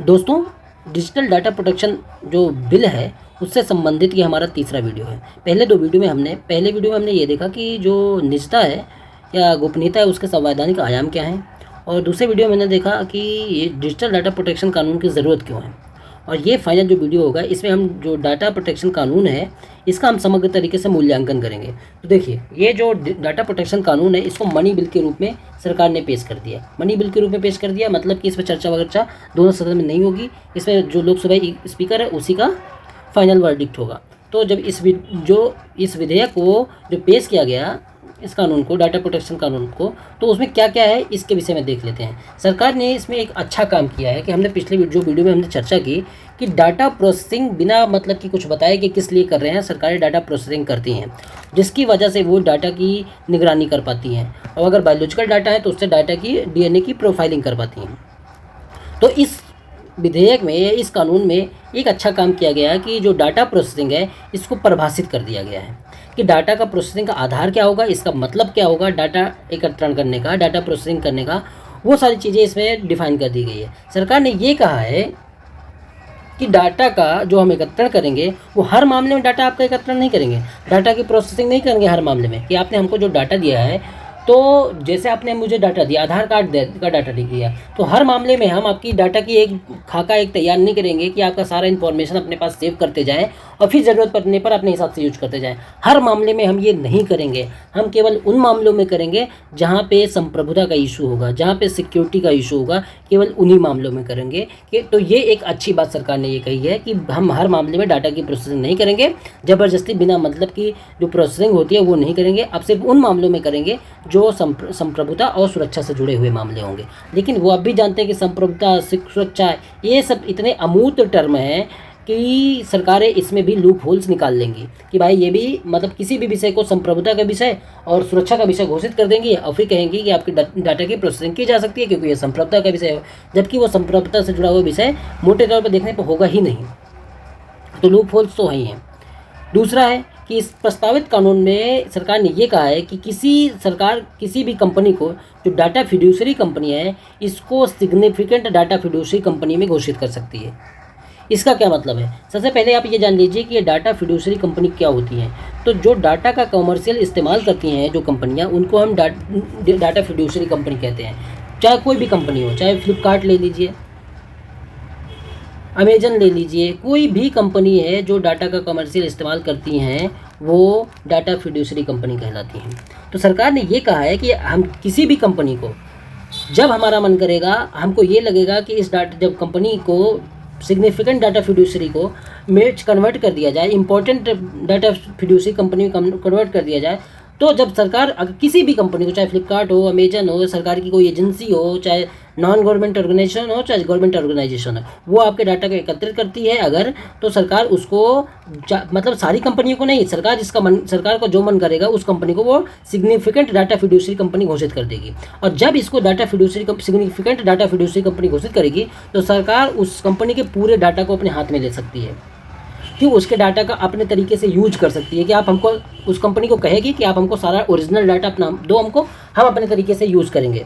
दोस्तों, digital data protection जो bill है, उससे संबंधित ये हमारा तीसरा वीडियो है। पहले वीडियो में हमने ये देखा कि जो निजता है या गोपनीयता है, उसके संवैधानिक आयाम क्या हैं, और दूसरे वीडियो में मैंने देखा कि ये डिजिटल डाटा प्रोटेक्शन कानून की ज़रूरत क्यों है। और ये फाइनल जो वीडियो होगा, इसमें हम जो डाटा प्रोटेक्शन कानून है, इसका हम समग्र तरीके से मूल्यांकन करेंगे। तो देखिए, ये जो डाटा प्रोटेक्शन कानून है, इसको मनी बिल के रूप में सरकार ने पेश कर दिया। मनी बिल के रूप में पेश कर दिया मतलब कि इसमें चर्चा वर्चा दोनों सदन में नहीं होगी। इसमें जो लोकसभा स्पीकर है, उसी का फाइनल वर्डिक्ट होगा। तो जब इस विधेयक को जो पेश किया गया, इस कानून को, डाटा प्रोटेक्शन कानून को, तो उसमें क्या क्या है इसके विषय में देख लेते हैं। सरकार ने इसमें एक अच्छा काम किया है कि हमने पिछले जो वीडियो में हमने चर्चा की कि डाटा प्रोसेसिंग बिना मतलब कि कुछ बताए कि किस लिए कर रहे हैं, सरकारें डाटा प्रोसेसिंग करती हैं, जिसकी वजह से वो डाटा की निगरानी कर पाती हैं, और अगर बायोलॉजिकल डाटा है तो उससे डाटा की डीएनए की प्रोफाइलिंग कर पाती हैं। तो इस विधेयक में, इस कानून में एक अच्छा काम किया गया है कि जो डाटा प्रोसेसिंग है, इसको परिभाषित कर दिया गया है कि डाटा का प्रोसेसिंग का आधार क्या होगा, इसका मतलब क्या होगा, डाटा एकत्रण करने का, डाटा प्रोसेसिंग करने का, वो सारी चीज़ें इसमें डिफाइन कर दी गई है। सरकार ने ये कहा है कि डाटा का जो हम एकत्रण करेंगे, वो हर मामले में डाटा आपका एकत्रण नहीं करेंगे, डाटा की प्रोसेसिंग नहीं करेंगे हर मामले में। कि आपने हमको जो डाटा दिया है, तो जैसे आपने मुझे डाटा दिया, आधार कार्ड का डाटा दिया, तो हर मामले में हम आपकी डाटा की एक खाका तैयार नहीं करेंगे कि आपका सारा इन्फॉर्मेशन अपने पास सेव करते जाएं और फिर ज़रूरत पड़ने पर अपने हिसाब से यूज करते जाएं। हर मामले में हम ये नहीं करेंगे। हम केवल उन मामलों में करेंगे जहाँ पे संप्रभुता का इशू होगा, जहाँ पे सिक्योरिटी का इशू होगा, केवल उन्हीं मामलों में करेंगे। कि तो ये एक अच्छी बात सरकार ने ये कही है कि हम हर मामले में डाटा की प्रोसेसिंग नहीं करेंगे, ज़बरदस्ती बिना मतलब की जो प्रोसेसिंग होती है वो नहीं करेंगे। अब सिर्फ उन मामलों में करेंगे जो संप्रभुता और सुरक्षा से जुड़े हुए मामले होंगे। लेकिन वो अब भी जानते हैं कि संप्रभुता, सुरक्षा, ये सब इतने अमूर्त टर्म हैं कि सरकारें इसमें भी लूप होल्स निकाल लेंगी कि भाई ये भी मतलब किसी भी विषय को संप्रभुता का विषय और सुरक्षा का विषय घोषित कर देंगी, और फिर कहेंगी कि आपकी डाटा की प्रोसेसिंग की जा सकती है क्योंकि ये संप्रभुता का विषय है, जबकि वो संप्रभुता से जुड़ा हुआ विषय मोटे तौर पर देखने पर होगा ही नहीं। तो लूप होल्स तो वही हैं। दूसरा है कि इस प्रस्तावित कानून में सरकार ने ये कहा है कि किसी भी कंपनी को, जो डाटा फिड्यूसरी कंपनी है, इसको सिग्निफिकेंट डाटा फिड्यूसरी कंपनी में घोषित कर सकती है। इसका क्या मतलब है? सबसे पहले आप ये जान लीजिए कि ये डाटा फिड्यूसरी कंपनी क्या होती हैं। तो जो डाटा का कमर्शियल इस्तेमाल करती हैं जो कंपनियां, उनको हम डाटा फिड्यूसरी कंपनी कहते हैं। चाहे कोई भी कंपनी हो, चाहे फ्लिपकार्ट ले लीजिए, अमेजन ले लीजिए, कोई भी कंपनी है जो डाटा का कमर्शियल इस्तेमाल करती हैं, वो डाटा फिड्यूसरी कंपनी कहलाती हैं। तो सरकार ने ये कहा है कि हम किसी भी कंपनी को, जब हमारा मन करेगा, हमको ये लगेगा कि इस डाटा, जब कंपनी को सिग्निफिकेंट डाटा फिड्यूसरी को में कन्वर्ट कर दिया जाए, इंपॉर्टेंट डाटा फिड्यूसरी कंपनी में कन्वर्ट कर दिया जाए, तो जब सरकार अगर किसी भी कंपनी को, चाहे फ्लिपकार्ट हो, अमेजन हो, सरकार की कोई एजेंसी हो, चाहे नॉन गवर्नमेंट ऑर्गेनाइजेशन हो, चाहे गवर्नमेंट ऑर्गेनाइजेशन हो, वो आपके डाटा को एकत्रित करती है अगर, तो सरकार उसको मतलब सारी कंपनियों को नहीं, सरकार को जो मन करेगा उस कंपनी को वो सिग्निफिकेंट डाटा फिड्यूसरी कंपनी घोषित कर देगी। और जब इसको सिग्निफिकेंट डाटा फिड्यूसरी कंपनी घोषित करेगी, तो सरकार उस कंपनी के पूरे डाटा को अपने हाथ में ले सकती है, कि उसके डाटा का अपने तरीके से यूज कर सकती है। कि आप हमको, उस कंपनी को कहेगी कि आप हमको सारा ओरिजिनल डाटा अपना दो हमको, हम अपने तरीके से यूज़ करेंगे,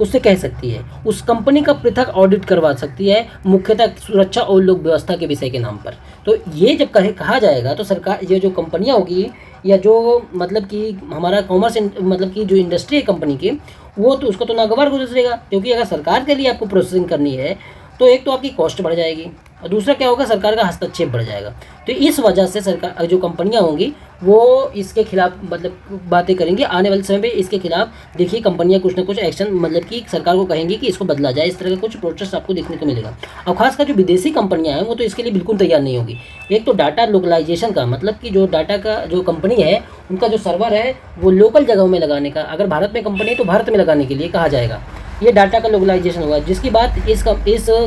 उससे कह सकती है। उस कंपनी का पृथक ऑडिट करवा सकती है, मुख्यतः सुरक्षा और लोक व्यवस्था के विषय के नाम पर। तो ये जब कहा जाएगा, तो सरकार, ये जो कंपनियाँ होगी या जो मतलब कि हमारा कॉमर्स मतलब कि जो इंडस्ट्री है कंपनी की, वो तो उसको तो नागवार गुजरेगा, क्योंकि अगर सरकार के लिए आपको प्रोसेसिंग करनी है तो एक तो आपकी कॉस्ट बढ़ जाएगी, और दूसरा क्या होगा, सरकार का हस्तक्षेप बढ़ जाएगा। तो इस वजह से सरकार, जो कंपनियां होंगी, वो इसके खिलाफ मतलब बातें करेंगी आने वाले समय पे। इसके खिलाफ देखिए कंपनियां कुछ ना कुछ एक्शन मतलब कि सरकार को कहेंगी कि इसको बदला जाए। इस तरह का कुछ प्रोटेस्ट आपको देखने को मिलेगा। और खासकर जो विदेशी कंपनियां हैं, वो तो इसके लिए बिल्कुल तैयार नहीं होगी। एक तो डाटा लोकलाइजेशन का मतलब कि जो डाटा का जो कंपनी है, उनका जो सर्वर है वो लोकल जगहों में लगाने का, अगर भारत में कंपनी है तो भारत में लगाने के लिए कहा जाएगा। ये डाटा का लोकलाइजेशन होगा, जिसकी बात इस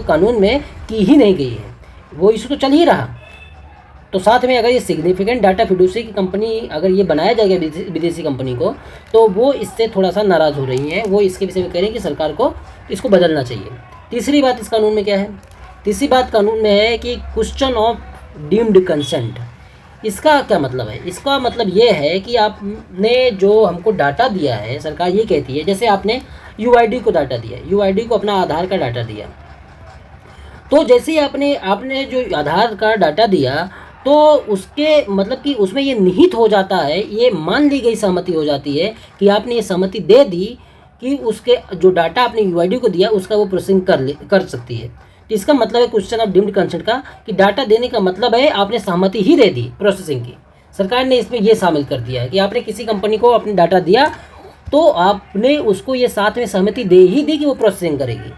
कानून में की ही नहीं गई है। वो इशू तो चल ही रहा। तो साथ में अगर ये सिग्निफिकेंट डाटा फिड्यूसरी की कंपनी, अगर ये बनाया जाएगा विदेशी कंपनी को, तो वो इससे थोड़ा सा नाराज़ हो रही हैं। वो इसके विषय में कह रही हैं कि सरकार को इसको बदलना चाहिए। तीसरी बात इस कानून में क्या है? तीसरी बात कानून में है कि क्वेश्चन ऑफ डीम्ड कंसेंट। इसका क्या मतलब है? इसका मतलब ये है कि आपने जो हमको डाटा दिया है, सरकार ये कहती है, जैसे आपने यूआईडी को डाटा दिया, यूआईडी को अपना आधार का डाटा दिया, तो जैसे ही आपने जो आधार कार्ड डाटा दिया, तो उसके मतलब कि उसमें ये निहित हो जाता है, ये मान ली गई सहमति हो जाती है कि आपने ये सहमति दे दी कि उसके जो डाटा आपने यूआईडी को दिया उसका वो प्रोसेसिंग कर सकती है। तो इसका मतलब है क्वेश्चन ऑफ डीम्ड कंसेंट का, कि डाटा देने का मतलब है आपने सहमति ही दे दी प्रोसेसिंग की। सरकार ने इसमें ये शामिल कर दिया है कि आपने किसी कंपनी को अपने डाटा दिया तो आपने उसको ये साथ में सहमति दे ही दी कि वो प्रोसेसिंग करेगी।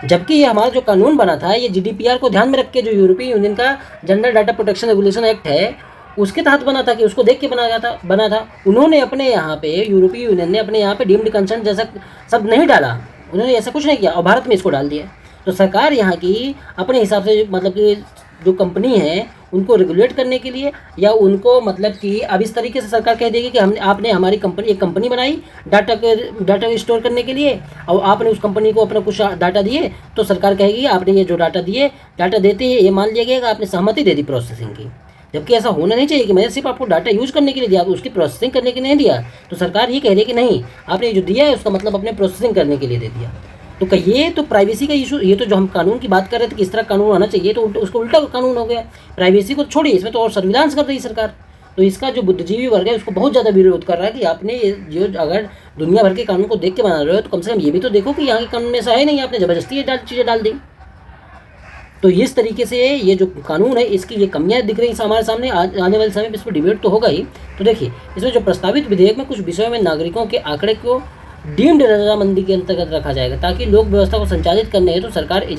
जबकि ये हमारा जो कानून बना था, ये जीडीपीआर को ध्यान में रख के, जो यूरोपीय यूनियन का general data protection regulation act है, उसके तहत बना था, कि उसको देख के बना था। उन्होंने अपने यहाँ पे, यूरोपीय यूनियन ने अपने यहाँ पे डीम्ड कंसेंट जैसा शब्द नहीं डाला, उन्होंने ऐसा कुछ नहीं किया, और भारत में इसको डाल दिया। तो सरकार यहाँ की अपने हिसाब से मतलब कि जो कंपनी है उनको रेगुलेट करने के लिए, या उनको मतलब कि अब इस तरीके से सरकार कह देगी कि आपने हमारी कंपनी, एक कंपनी बनाई डाटा को स्टोर करने के लिए, और आपने उस कंपनी को अपना कुछ डाटा दिए, तो सरकार कहेगी आपने ये जो डाटा देते ही ये मान लिया गया कि आपने सहमति दे दी प्रोसेसिंग की। जबकि ऐसा होना नहीं चाहिए कि मैंने सिर्फ आपको डाटा यूज़ करने के लिए दिया, उसकी प्रोसेसिंग करने के लिए नहीं दिया। तो सरकार ये कह रही है कि नहीं, आपने जो दिया है उसका मतलब अपने प्रोसेसिंग करने के लिए दे दिया। तो ये तो प्राइवेसी का इशू, ये तो जो हम कानून की बात कर रहे थे किस तरह कानून आना चाहिए, तो उसको उल्टा कानून हो गया। प्राइवेसी को छोड़िए, इसमें तो और सर्विलांस कर रही है सरकार। तो इसका जो बुद्धिजीवी वर्ग है उसको बहुत ज़्यादा विरोध कर रहा है कि आपने ये जो, अगर दुनिया भर के कानून को देख के बना रहे हो तो कम से कम ये भी तो देखो कि यहाँ के कानून में ऐसा है नहीं, आपने ज़बरदस्ती ये चीज़ें डाल दी। तो इस तरीके से ये जो कानून है इसकी ये कमियां दिख रही हैं हमारे सामने। आने वाले समय में इस पर डिबेट तो होगा ही। तो देखिए, इसमें जो प्रस्तावित विधेयक में कुछ विषयों में नागरिकों के आंकड़े को डीम्ड रजामंदी के अंतर्गत रखा जाएगा, ताकि लोक व्यवस्था को संचालित करने हेतु सरकारी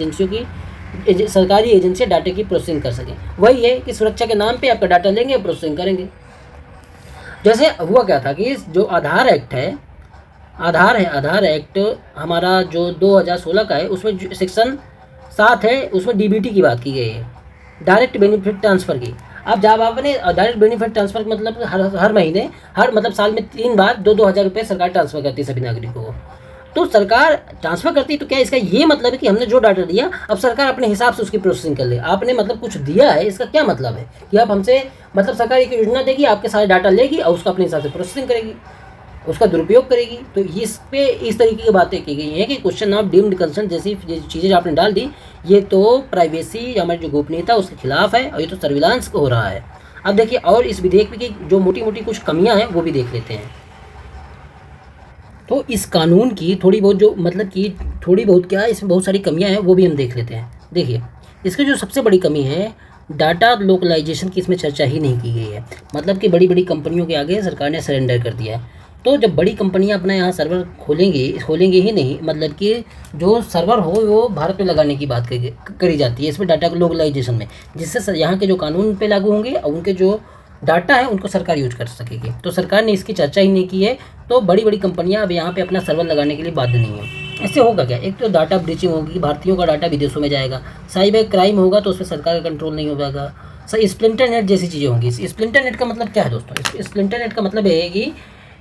एजेंसियां डाटा की प्रोसेसिंग कर सकें। वही है कि सुरक्षा के नाम पे आपका डाटा लेंगे, प्रोसेसिंग करेंगे। जैसे हुआ क्या था कि जो आधार एक्ट हमारा जो 2016 का है, उसमें सेक्शन 7 है, उसमें डीबीटी की बात की गई है, डायरेक्ट बेनिफिट ट्रांसफ़र की। अब जब आपने डायरेक्ट बेनिफिट ट्रांसफ़र का मतलब हर महीने, मतलब साल में 3 बार 2-2 हज़ार रुपये सरकार ट्रांसफ़र करती है सभी नागरिकों को। तो सरकार ट्रांसफ़र करती है, तो क्या इसका ये मतलब है कि हमने जो डाटा दिया अब सरकार अपने हिसाब से उसकी प्रोसेसिंग कर ले? आपने मतलब कुछ दिया है, इसका क्या मतलब है कि आप हमसे, मतलब सरकार एक योजना देगी, आपके सारे डाटा लेगी और उसका अपने हिसाब से प्रोसेसिंग करेगी, उसका दुरुपयोग करेगी। तो इस पे इस तरीके की बातें की गई हैं कि क्वेश्चन ऑफ डीम्ड कंसेंट जैसी चीज़ें आपने डाल दी, ये तो प्राइवेसी, हमारी जो गोपनीयता उसके खिलाफ है, और ये तो सर्विलांस हो रहा है। अब देखिए, और इस विधेयक में की जो मोटी मोटी कुछ कमियां हैं वो भी देख लेते हैं। तो इस कानून की थोड़ी बहुत जो मतलब कि थोड़ी बहुत क्या, इसमें बहुत सारी कमियां हैं, वो भी हम देख लेते हैं। देखिए, इसकी जो सबसे बड़ी कमी है, डाटा लोकलाइजेशन की इसमें चर्चा ही नहीं की गई है। मतलब कि बड़ी बड़ी कंपनियों के आगे सरकार ने सरेंडर कर दिया है। तो जब बड़ी कंपनियां अपना यहाँ सर्वर खोलेंगे ही नहीं, मतलब कि जो सर्वर हो वो भारत में लगाने की बात करी जाती है इसमें डाटा लोकलाइजेशन में, जिससे यहाँ के जो कानून पे लागू होंगे और उनके जो डाटा है उनको सरकार यूज कर सकेगी। तो सरकार ने इसकी चर्चा ही नहीं की है। तो बड़ी बड़ी कंपनियां अब यहाँ पे अपना सर्वर लगाने के लिए बाध्य नहीं है। इससे होगा क्या, एक तो डाटा ब्रीचिंग होगी, भारतीयों का डाटा विदेशों में जाएगा, साइबर क्राइम होगा तो उसमें सरकार का कंट्रोल नहीं हो पाएगा, स्प्लिंटर नेट जैसी चीज़ें होंगी। स्प्लिंटर नेट का मतलब क्या है दोस्तों? स्प्लिंटर नेट का मतलब है कि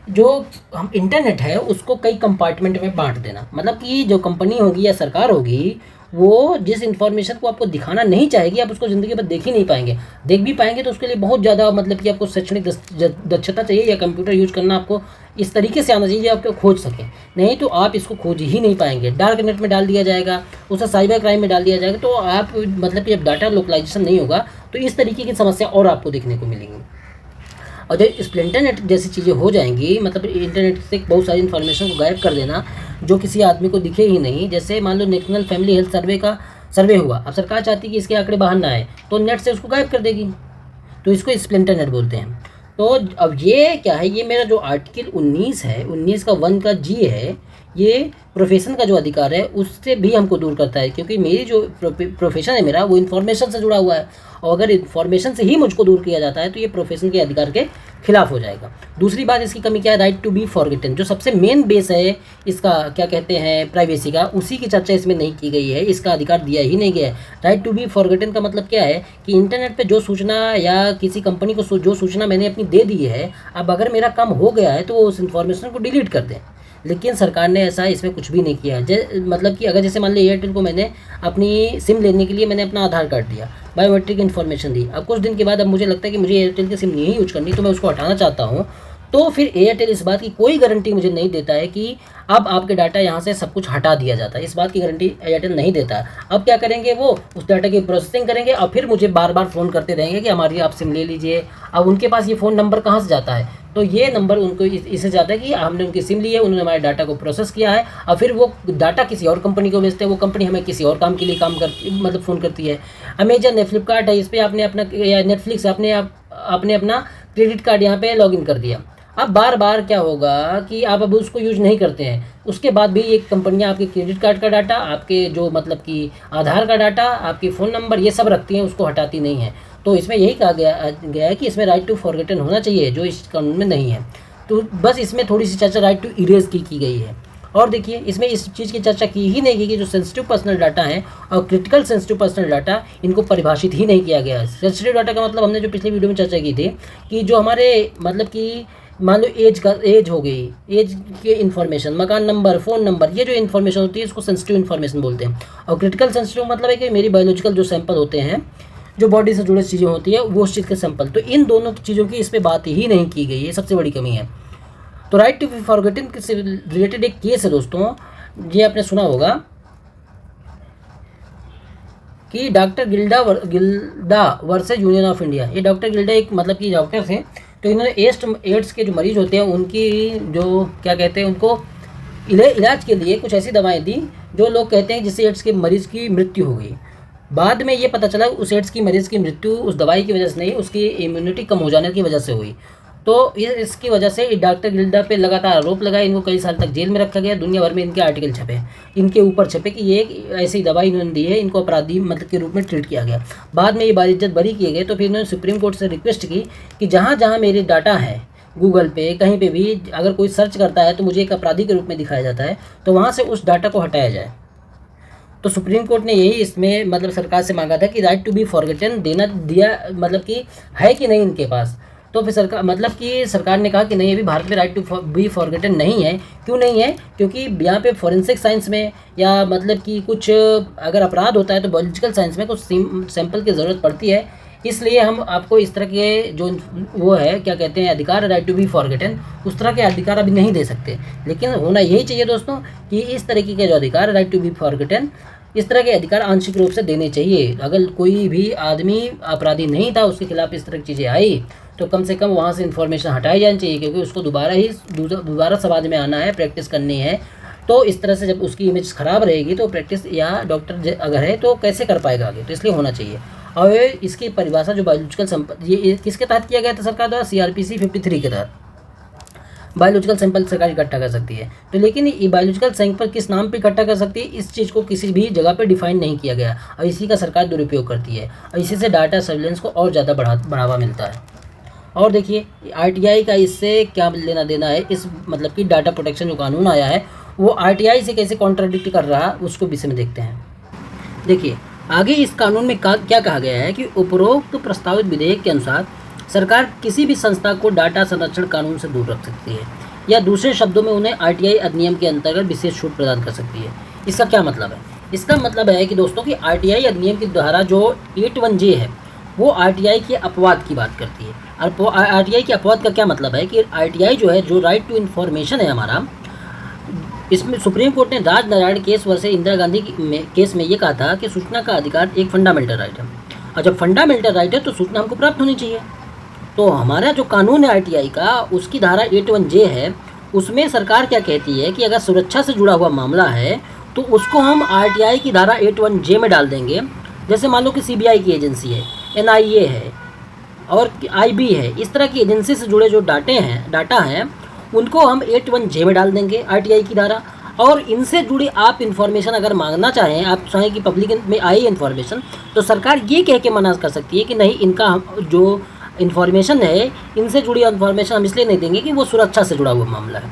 जो हम इंटरनेट है उसको कई कंपार्टमेंट में बांट देना। मतलब कि जो कंपनी होगी या सरकार होगी, वो जिस इन्फॉर्मेशन को आपको दिखाना नहीं चाहेगी, आप उसको ज़िंदगी भर देख ही नहीं पाएंगे। देख भी पाएंगे तो उसके लिए बहुत ज़्यादा मतलब कि आपको शैक्षणिक दक्षता चाहिए, या कंप्यूटर यूज करना आपको इस तरीके से आना चाहिए आपको खोज सके, नहीं तो आप इसको खोज ही नहीं पाएंगे। डार्क नेट में डाल दिया जाएगा, उसे साइबर क्राइम में डाल दिया जाएगा, तो आप मतलब कि जब डाटा लोकलाइजेशन नहीं होगा तो इस तरीके की समस्या और आपको देखने को मिलेंगी। और जब स्प्लिंटर नेट जैसी चीज़ें हो जाएंगी, मतलब इंटरनेट से बहुत सारी इन्फॉर्मेशन को गायब कर देना जो किसी आदमी को दिखे ही नहीं। जैसे मान लो नेशनल फैमिली हेल्थ सर्वे हुआ, अब सरकार चाहती है कि इसके आंकड़े बाहर ना आए, तो नेट से उसको गायब कर देगी। तो इसको स्प्लिंटर नेट बोलते हैं। तो अब ये क्या है, ये मेरा जो आर्टिकल 19 है, 19 का 1 का जी है, ये प्रोफेशन का जो अधिकार है उससे भी हमको दूर करता है, क्योंकि मेरी जो प्रोफेशन है मेरा, वो इन्फॉर्मेशन से जुड़ा हुआ है, और अगर इन्फॉर्मेशन से ही मुझको दूर किया जाता है तो ये प्रोफेशन के अधिकार के खिलाफ हो जाएगा। दूसरी बात इसकी कमी क्या है, राइट टू बी फॉरगेटन, जो सबसे मेन बेस है इसका, क्या कहते हैं, प्राइवेसी का, उसी की चर्चा इसमें नहीं की गई है, इसका अधिकार दिया ही नहीं गया है। राइट टू बी फॉरगेटन का मतलब क्या है कि इंटरनेट पे जो सूचना या किसी कंपनी को जो सूचना मैंने अपनी दे दी है, अब अगर मेरा काम हो गया है तो वो उस इन्फॉर्मेशन को डिलीट कर दें। लेकिन सरकार ने ऐसा इसमें कुछ भी नहीं किया। मतलब कि अगर जैसे मान लीजिए एयरटेल को मैंने अपनी सिम लेने के लिए मैंने अपना आधार कार्ड दिया, बायोमेट्रिक इन्फॉर्मेशन दी, अब कुछ दिन के बाद अब मुझे लगता है कि मुझे एयरटेल की सिम नहीं यूज करनी, तो मैं उसको हटाना चाहता हूँ, तो फिर एयरटेल इस बात की कोई गारंटी मुझे नहीं देता है कि अब आपके डाटा यहाँ से सब कुछ हटा दिया जाता है, इस बात की गारंटी एयरटेल नहीं देता है। अब क्या करेंगे, वो उस डाटा की प्रोसेसिंग करेंगे और फिर मुझे बार बार फ़ोन करते रहेंगे कि हमारी आप सिम ले लीजिए। अब उनके पास ये फ़ोन नंबर कहाँ से जाता है, तो ये नंबर उनको इससे जाता है कि हमने उनकी सिम ली है, उन्होंने हमारे डाटा को प्रोसेस किया है और फिर वो डाटा किसी और कंपनी को भेजते हैं, वो कंपनी हमें किसी और काम के लिए काम करती, मतलब फ़ोन करती है। अमेजन है, फ्लिपकार्ट है, इस पर आपने अपना, या नेटफ्लिक्स, आपने अपना क्रेडिट कार्ड यहाँ पे लॉगिन कर दिया। अब बार बार क्या होगा कि आप अब उसको यूज नहीं करते हैं, उसके बाद भी ये कंपनियां आपके क्रेडिट कार्ड का डाटा, आपके जो मतलब कि आधार का डाटा, आपकी फ़ोन नंबर, ये सब रखती हैं, उसको हटाती नहीं है। तो इसमें यही कहा गया है कि इसमें राइट टू फॉरगेटन होना चाहिए, जो इस कानून में नहीं है। तो बस इसमें थोड़ी सी चर्चा राइट टू इरेज की गई है। और देखिए, इसमें इस चीज़ की चर्चा की ही नहीं की कि जो सेंसिटिव पर्सनल डाटा है और क्रिटिकल सेंसिटिव पर्सनल डाटा, इनको परिभाषित ही नहीं किया गया है। सेंसिटिव डाटा का मतलब हमने जो पिछले वीडियो में चर्चा की थी कि जो हमारे मतलब कि मान लो एज हो गई, एज के इन्फॉर्मेशन, मकान नंबर, फ़ोन नंबर, ये जो इन्फॉर्मेशन होती है इसको सेंसिटिव इन्फॉर्मेशन बोलते हैं। और क्रिटिकल सेंसिटिव मतलब है कि मेरी बायोलॉजिकल जो सैंपल होते हैं, जो बॉडी से जुड़े चीज़ें होती है, वो उस चीज़ के सैंपल, तो इन दोनों चीज़ों की इस पर बात ही नहीं की गई, ये सबसे बड़ी कमी है। तो राइट टू बी फॉरगेटन से रिलेटेड एक केस है दोस्तों, ये आपने सुना होगा कि doctor Gilda versus union of India. ये डॉक्टर गिल्डा एक मतलब कि डॉक्टर थे, तो इन्होंने एड्स के जो मरीज होते हैं उनकी जो क्या कहते हैं, उनको इलाज के लिए कुछ ऐसी दवाएं दी जो लोग कहते हैं जिससे एड्स के मरीज़ की मृत्यु हो गई। बाद में ये पता चला उस एड्स की मरीज़ की मृत्यु उस दवाई की वजह से नहीं, उसकी इम्यूनिटी कम हो जाने की वजह से हुई। तो इसकी वजह से डॉक्टर गिल्डा पे लगातार आरोप लगाए, इनको कई साल तक जेल में रखा गया, दुनिया भर में इनके आर्टिकल छपे, इनके ऊपर छपे कि ये एक ऐसी दवाई इन्होंने दी है, इनको अपराधी मतलब के रूप में ट्रीट किया गया। बाद में ये बाइज्जत बरी किए गए, तो फिर इन्होंने सुप्रीम कोर्ट से रिक्वेस्ट की कि जहाँ जहाँ मेरे डाटा है गूगल पे कहीं पे भी अगर कोई सर्च करता है तो मुझे एक अपराधी के रूप में दिखाया जाता है, तो वहाँ से उस डाटा को हटाया जाए। तो सुप्रीम कोर्ट ने यही इसमें मतलब सरकार से मांगा था कि राइट टू बी फॉरगेटन दिया मतलब कि है कि नहीं इनके पास। तो फिर सरकार मतलब कि सरकार ने कहा कि नहीं, अभी भारत में राइट टू बी फॉरगेटन नहीं है। क्यों नहीं है? क्योंकि यहाँ पे फॉरेंसिक साइंस में या मतलब कि कुछ अगर अपराध होता है तो बायोलॉजिकल साइंस में कुछ सैंपल की ज़रूरत पड़ती है, इसलिए हम आपको इस तरह के जो वो है क्या कहते हैं अधिकार, राइट टू बी फॉरगेटन, उस तरह के अधिकार अभी नहीं दे सकते। लेकिन होना यही चाहिए दोस्तों कि इस तरीके के जो अधिकार, राइट टू बी फॉरगेटन, इस तरह के अधिकार आंशिक रूप से देने चाहिए। अगर कोई भी आदमी अपराधी नहीं था, उसके खिलाफ इस तरह की चीज़ें आई, तो कम से कम वहाँ से इन्फॉर्मेशन हटाई जानी चाहिए, क्योंकि उसको दोबारा समाज में आना है, प्रैक्टिस करनी है। तो इस तरह से जब उसकी इमेज ख़राब रहेगी तो प्रैक्टिस या डॉक्टर अगर है तो कैसे कर पाएगा आगे, तो इसलिए होना चाहिए। और इसकी परिभाषा जो बायोलॉजिकल संपत्ति, ये किसके तहत किया गया था सरकार द्वारा? CRPC 53 के तहत बायोलॉजिकल सैंपल सरकार इकट्ठा कर सकती है। तो लेकिन ये बायोलॉजिकल सैंपल किस नाम पे इकट्ठा कर सकती है, इस चीज़ को किसी भी जगह पे डिफाइन नहीं किया गया, और इसी का सरकार दुरुपयोग करती है, और इसी से डाटा सर्विलेंस को और ज़्यादा बढ़ावा मिलता है। और देखिए RTI का इससे क्या लेना देना है, इस मतलब कि डाटा प्रोटेक्शन जो कानून आया है वो RTI से कैसे कॉन्ट्राडिक्ट कर रहा है, उसको विषय में देखते हैं। देखिए आगे इस कानून में क्या कहा गया है कि उपरोक्त प्रस्तावित विधेयक के अनुसार सरकार किसी भी संस्था को डाटा संरक्षण कानून से दूर रख सकती है, या दूसरे शब्दों में उन्हें RTI अधिनियम के अंतर्गत विशेष छूट प्रदान कर सकती है। इसका क्या मतलब है? इसका मतलब है कि दोस्तों कि RTI अधिनियम की धारा जो 81J है वो RTI के अपवाद की बात करती है। और RTI के अपवाद का क्या मतलब है कि RTI जो है, जो राइट टू इन्फॉर्मेशन है हमारा, इसमें सुप्रीम कोर्ट ने Rajnarayan case versus Indira Gandhi case में ये कहा था कि सूचना का अधिकार एक फंडामेंटल राइट है, और जब फंडामेंटल राइट है तो सूचना हमको प्राप्त होनी चाहिए। तो हमारा जो कानून है RTI का, उसकी धारा 81J है, उसमें सरकार क्या कहती है कि अगर सुरक्षा से जुड़ा हुआ मामला है तो उसको हम RTI की धारा 81J में डाल देंगे। जैसे मान लो कि CBI की एजेंसी है, NIA है और IB है, इस तरह की एजेंसी से जुड़े जो डाटा हैं उनको हम 81J में डाल देंगे RTI की धारा। और इनसे जुड़ी आप इन्फॉर्मेशन अगर मांगना चाहें, आप चाहें कि पब्लिक में आई इन्फॉर्मेशन, तो सरकार ये कह के मना कर सकती है कि नहीं, इनका जो इन्फॉर्मेशन है, इनसे जुड़ी इन्फॉर्मेशन हम इसलिए नहीं देंगे कि वो सुरक्षा से जुड़ा हुआ मामला है।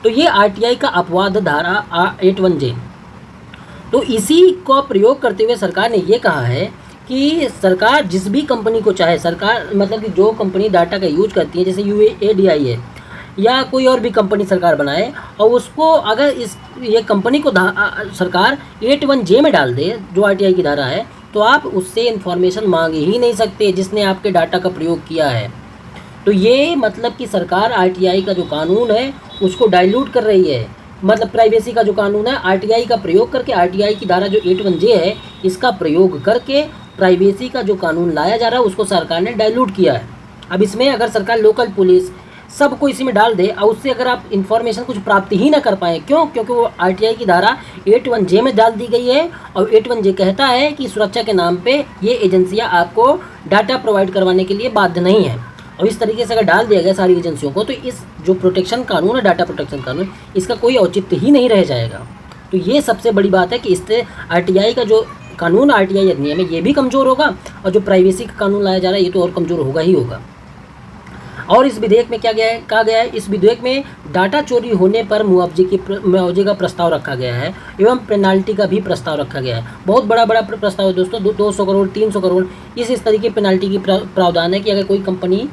तो ये RTI का अपवाद धारा 81J। तो इसी को प्रयोग करते हुए सरकार ने ये कहा है कि सरकार जिस भी कंपनी को चाहे, सरकार मतलब कि जो कंपनी डाटा का यूज करती है, जैसे UADI है या कोई और भी कंपनी सरकार बनाए, और उसको अगर ये कंपनी को सरकार 81J में डाल दे जो RTI की धारा है, तो आप उससे इन्फॉर्मेशन मांग ही नहीं सकते जिसने आपके डाटा का प्रयोग किया है। तो ये मतलब कि सरकार आरटीआई का जो कानून है उसको डाइल्यूट कर रही है। मतलब प्राइवेसी का जो कानून है आरटीआई का प्रयोग करके, आरटीआई की धारा जो 81J है इसका प्रयोग करके प्राइवेसी का जो कानून लाया जा रहा है उसको सरकार ने डाइल्यूट किया है। अब इसमें अगर सरकार लोकल पुलिस सबको इसी में डाल दे और उससे अगर आप इन्फॉर्मेशन कुछ प्राप्त ही ना कर पाएँ, क्यों? क्योंकि वो आरटीआई की धारा 81J में डाल दी गई है और 81J कहता है कि सुरक्षा के नाम पे ये एजेंसियां आपको डाटा प्रोवाइड करवाने के लिए बाध्य नहीं है। और इस तरीके से अगर डाल दिया गया सारी एजेंसियों को तो इस जो प्रोटेक्शन कानून है, डाटा प्रोटेक्शन कानून, इसका कोई औचित्य ही नहीं रह जाएगा। तो ये सबसे बड़ी बात है कि इससे आरटीआई का जो कानून, आरटीआई अधिनियम है, ये भी कमज़ोर होगा और जो प्राइवेसी का कानून लाया जा रहा है ये तो और कमज़ोर होगा ही होगा। और इस विधेयक में क्या कहा गया है? इस विधेयक में डाटा चोरी होने पर मुआवजे का प्रस्ताव रखा गया है एवं पेनाल्टी का भी प्रस्ताव रखा गया है। बहुत बड़ा प्रस्ताव है दोस्तों, 200 करोड़ 300 करोड़ इस तरीके पेनाल्टी की प्रावधान है कि अगर कोई कंपनी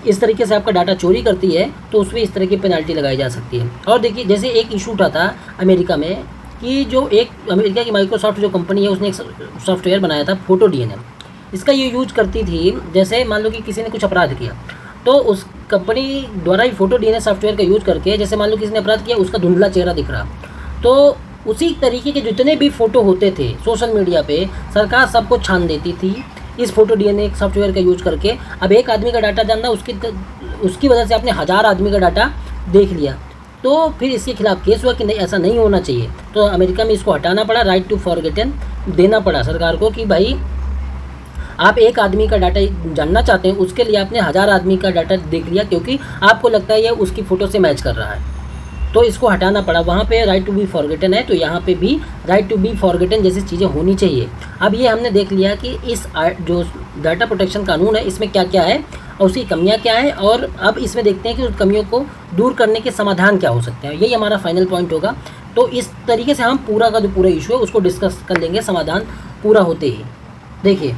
इस तरीके से आपका डाटा चोरी करती है तो उसमें इस तरह की पेनाल्टी लगाई जा सकती है। और देखिए, जैसे एक इशू उठा था अमेरिका में कि जो एक अमेरिका की माइक्रोसॉफ्ट जो कंपनी है उसने एक सॉफ्टवेयर बनाया था फोटो डीएनए। इसका ये यूज करती थी, जैसे मान लो कि किसी ने कुछ अपराध किया तो उस कंपनी द्वारा ही फोटो डीएनए सॉफ्टवेयर का यूज करके, जैसे मान लो किसी ने अपराध किया उसका धुंधला चेहरा दिख रहा, तो उसी तरीके के जितने भी फ़ोटो होते थे सोशल मीडिया पे सरकार सबको छान देती थी इस फोटो डीएनए सॉफ्टवेयर का यूज करके। अब एक आदमी का डाटा जानना, उसकी वजह से आपने 1000 आदमी का डाटा देख लिया, तो फिर इसके खिलाफ केस हुआ कि नहीं, ऐसा नहीं होना चाहिए। तो अमेरिका में इसको हटाना पड़ा, राइट टू फॉरगेटन देना पड़ा सरकार को कि भाई आप एक आदमी का डाटा जानना चाहते हैं, उसके लिए आपने 1000 आदमी का डाटा देख लिया क्योंकि आपको लगता है ये उसकी फ़ोटो से मैच कर रहा है, तो इसको हटाना पड़ा। वहाँ पे राइट टू बी फॉरगेटन है, तो यहाँ पे भी राइट टू बी फॉरगेटन जैसी चीज़ें होनी चाहिए। अब ये हमने देख लिया कि इस जो डाटा प्रोटेक्शन कानून है इसमें क्या क्या है और उसकी कमियाँ क्या है, और अब इसमें देखते हैं कि उस कमियों को दूर करने के समाधान क्या हो सकते हैं। यही हमारा फाइनल पॉइंट होगा। तो इस तरीके से हम पूरा का जो पूरा इशू है उसको डिस्कस कर लेंगे समाधान पूरा होते ही। देखिए,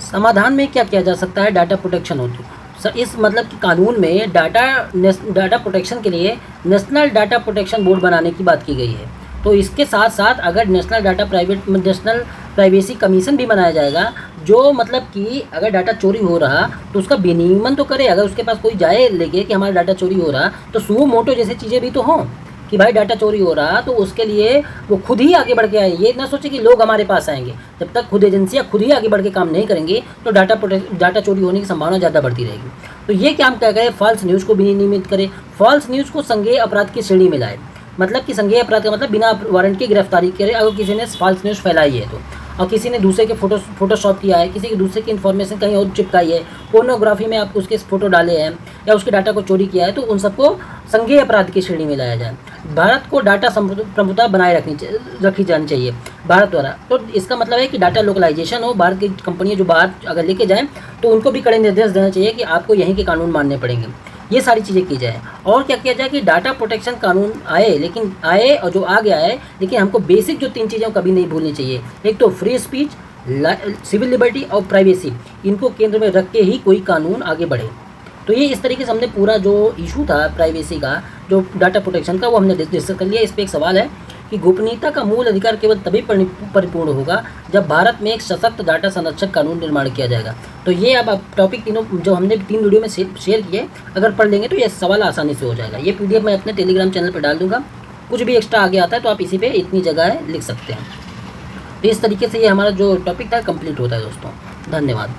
समाधान में क्या किया जा सकता है डाटा प्रोटेक्शन होते इस मतलब कि कानून में डाटा प्रोटेक्शन के लिए नेशनल डाटा प्रोटेक्शन बोर्ड बनाने की बात की गई है। तो इसके साथ साथ अगर नेशनल प्राइवेसी कमीशन भी बनाया जाएगा, जो मतलब कि अगर डाटा चोरी हो रहा तो उसका विनियमन तो करे। अगर उसके पास कोई जाए लेके कि हमारा डाटा चोरी हो रहा तो सुओ मोटो जैसी चीज़ें भी तो हों कि भाई डाटा चोरी हो रहा तो उसके लिए वो खुद ही आगे बढ़ के आए। ये ना सोचे कि लोग हमारे पास आएंगे। जब तक खुद एजेंसियाँ खुद ही आगे बढ़ के काम नहीं करेंगे तो डाटा चोरी होने की संभावना ज़्यादा बढ़ती रहेगी। तो ये क्या हम क्या करें, फॉल्स न्यूज़ को भी नियमित करें, फॉल्स न्यूज़ को संज्ञेय अपराध की श्रेणी में लाए। मतलब कि संज्ञेय अपराध का मतलब बिना वारंट की गिरफ्तारी करे अगर किसी ने फॉल्स न्यूज़ फैलाई है तो, और किसी ने दूसरे के फोटोशॉप किया है, किसी के दूसरे की इन्फॉर्मेशन कहीं और चिपकाई है, पोर्नोग्राफी में आप उसके फ़ोटो डाले हैं या उसके डाटा को चोरी किया है, तो उन सबको संज्ञेय अपराध की श्रेणी में लाया जाए। भारत को डाटा प्रभुता बनाए रखी जानी चाहिए भारत द्वारा। तो इसका मतलब है कि डाटा लोकलाइजेशन हो, भारत की कंपनियां जो बाहर अगर लेके जाएँ तो उनको भी कड़े निर्देश देना चाहिए कि आपको यहीं के कानून मानने पड़ेंगे। ये सारी चीज़ें की जाए। और क्या किया जाए कि डाटा प्रोटेक्शन कानून आए और जो आ गया है, लेकिन हमको बेसिक जो 3 चीज़ें कभी नहीं भूलनी चाहिए। एक तो फ्री स्पीच, सिविल लिबर्टी और प्राइवेसी, इनको केंद्र में रख के ही कोई कानून आगे बढ़े। तो ये इस तरीके से हमने पूरा जो इशू था प्राइवेसी का, जो डाटा प्रोटेक्शन का, वो हमने डिस्कस कर लिया। इस पर एक सवाल है कि गोपनीयता का मूल अधिकार केवल तभी परिपूर्ण होगा जब भारत में एक सशक्त डाटा संरक्षक कानून निर्माण किया जाएगा। तो ये अब टॉपिक तीनों जो हमने 3 वीडियो में शेयर किए, अगर पढ़ लेंगे तो ये सवाल आसानी से हो जाएगा। ये PDF मैं अपने टेलीग्राम चैनल पर डाल दूंगा। कुछ भी एक्स्ट्रा आगे आता है तो आप इसी पे इतनी जगह लिख सकते हैं। तो इस तरीके से ये हमारा जो टॉपिक था कंप्लीट होता है दोस्तों। धन्यवाद।